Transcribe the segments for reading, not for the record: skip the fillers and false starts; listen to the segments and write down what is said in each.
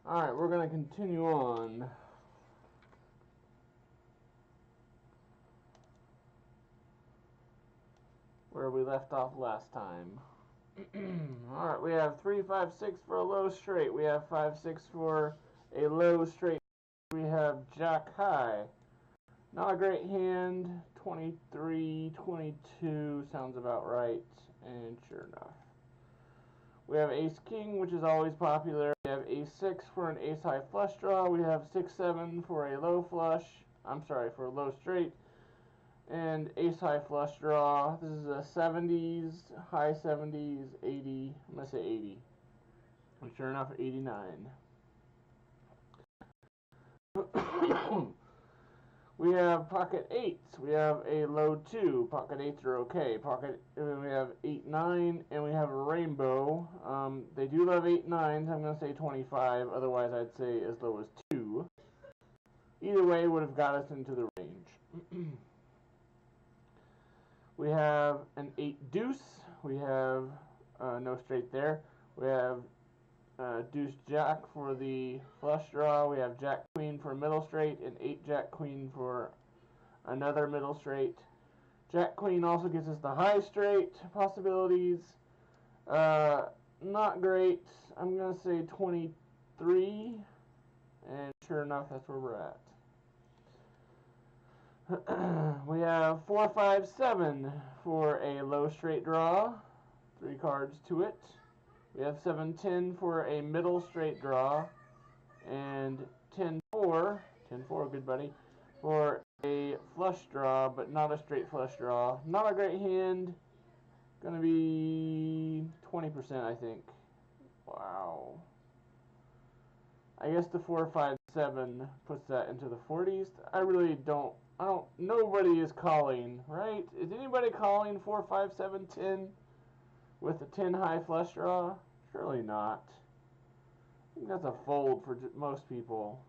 Alright, we're going to continue on. Where we left off last time. Alright, we have 3, 5, 6 for a low straight. We have 5, 6 for a low straight. We have jack high. Not a great hand. 23, 22 sounds about right. And sure enough. We have ace king, which is always popular. We have ace 6 for an ace high flush draw. We have 6, 7 for a low flush. For a low straight. And ace high flush draw. This is a 70s, high 70s, 80. I'm going to say 80. And sure enough, 89. We have pocket 8s. We have a low 2. Pocket 8s are okay. We have 8, 9, and we have a rainbow. They do love 8, 9s. I'm going to say 25. Otherwise, I'd say as low as 2. Either way would have got us into the range. We have an 8 deuce. We have no straight there. We have deuce jack for the flush draw. We have jack queen for a middle straight and 8 jack queen for another middle straight. Jack queen also gives us the high straight possibilities. Not great. I'm going to say 23. And sure enough, that's where we're at. We have 4, 5, 7 for a low straight draw. 3 cards to it. We have 7, 10 for a middle straight draw. And 10, 4, 10, 4, good buddy, for a flush draw, but not a straight flush draw. Not a great hand. Gonna be 20%, I think. Wow. I guess the 4, 5, 7 puts that into the 40s. Nobody is calling, right? Is anybody calling 4, 5, 7, 10 with a 10 high flush draw? Surely not. I think that's a fold for most people.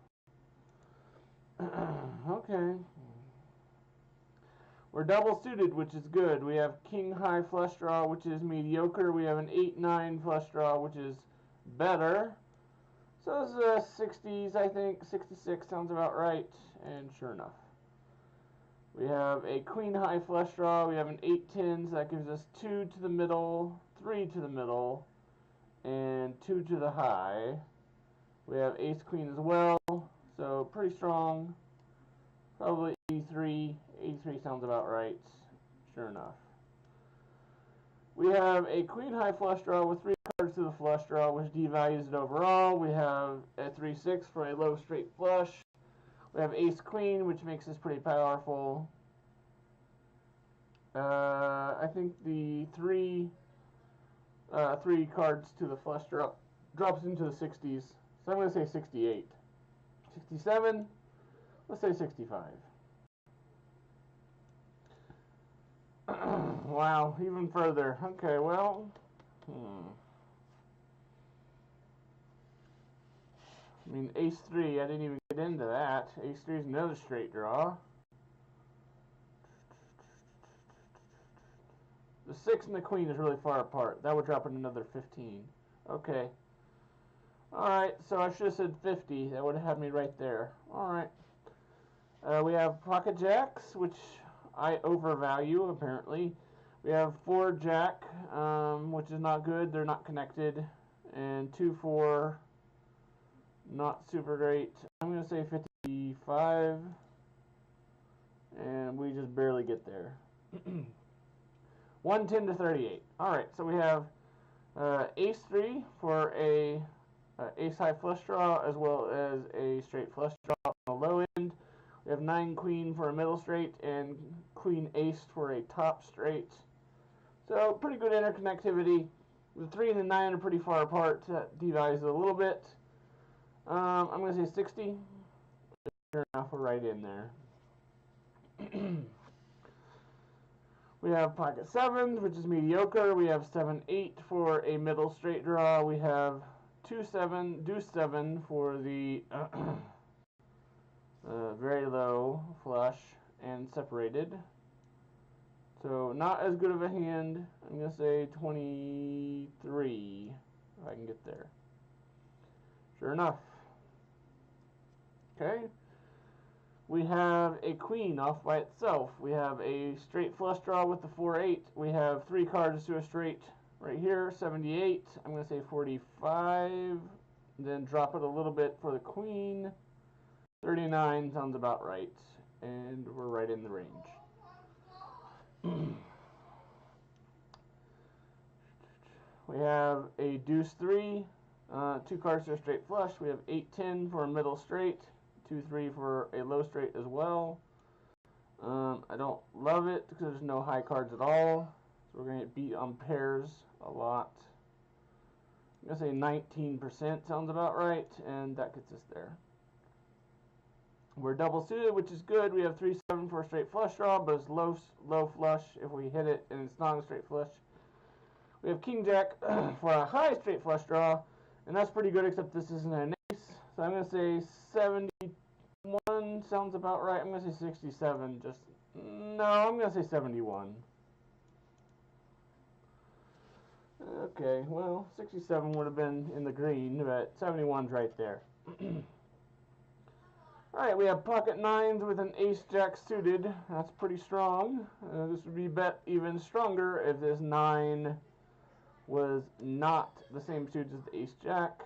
Okay. We're double suited, which is good. We have king high flush draw, which is mediocre. We have an 8, 9 flush draw, which is better. So this is 60s, I think. 66 sounds about right. And sure enough. We have a queen high flush draw. We have an 8, 10, so that gives us 2 to the middle, 3 to the middle, and 2 to the high. We have ace queen as well, so pretty strong. Probably 83. 83 sounds about right. Sure enough. We have a queen high flush draw with 3 cards to the flush draw, which devalues it overall. We have a 3, 6 for a low straight flush. We have ace queen, which makes us pretty powerful. I think the 3 cards to the flush drops into the 60s. So I'm going to say 68. 67, let's say 65. Wow, even further. Okay, well, I mean, ace 3, I didn't even get into that. Ace 3 is another straight draw. The 6 and the queen is really far apart. That would drop in another 15. Okay. Alright, so I should have said 50. That would have had me right there. Alright. We have pocket jacks, which I overvalue, apparently. We have 4 jack, which is not good. They're not connected. And 2, 4, not super great. I'm going to say 55. And we just barely get there. 110 to 38. Alright, so we have ace 3 for a ace high flush draw, as well as a straight flush draw on the low end. We have 9 queen for a middle straight and queen ace for a top straight. So pretty good interconnectivity. The 3 and the 9 are pretty far apart. That devalues it a little bit. I'm going to say 60. Sure enough, we're right in there. We have pocket 7s, which is mediocre. We have 7, 8 for a middle straight draw. We have 2, 7, deuce 7 for the very low flush and separated. So not as good of a hand. I'm going to say 23, if I can get there. Sure enough, Okay. We have a queen off by itself. We have a straight flush draw with the 4-8. We have 3 cards to a straight right here, 78. I'm going to say 45. Then drop it a little bit for the queen. 39 sounds about right. And we're right in the range. We have a deuce 3. 2 cards to a straight flush. We have 8-10 for a middle straight. 2-3 for a low straight as well. I don't love it because there's no high cards at all. So we're going to get beat on pairs a lot. I'm going to say 19% sounds about right, and that gets us there. We're double suited, which is good. We have 3-7 for a straight flush draw, but it's low flush if we hit it, and it's not a straight flush. We have king jack for a high straight flush draw, and that's pretty good, except this isn't an ace. So I'm going to say 71 sounds about right. I'm going to say 67. No, I'm going to say 71. Okay, well, 67 would have been in the green, but 71's right there. Alright, we have pocket 9s with an ace jack suited. That's pretty strong. This would be bet even stronger if this 9 was not the same suit as the ace jack.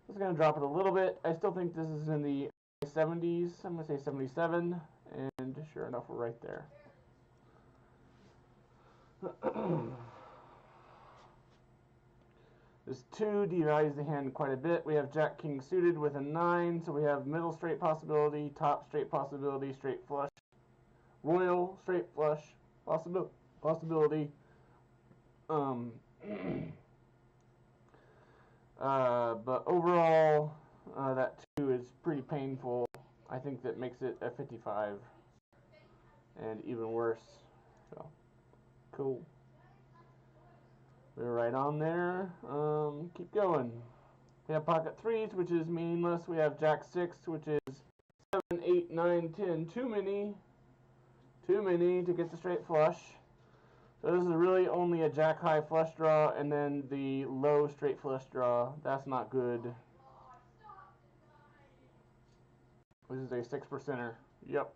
I'm just going to drop it a little bit. I still think this is in the 70s. I'm going to say 77, and sure enough, we're right there. This 2 devalues the hand quite a bit. We have jack king suited with a 9, so we have middle straight possibility, top straight possibility, straight flush, royal straight flush possibility. But overall, that 2 is pretty painful. I think that makes it a 55, and even worse. So, cool. We're right on there. Keep going. We have pocket 3s, which is meaningless. We have jack 6, which is 7, 8, 9, 10. Too many to get the straight flush. So this is really only a jack high flush draw, and then the low straight flush draw. That's not good. This is a 6%er. Yep.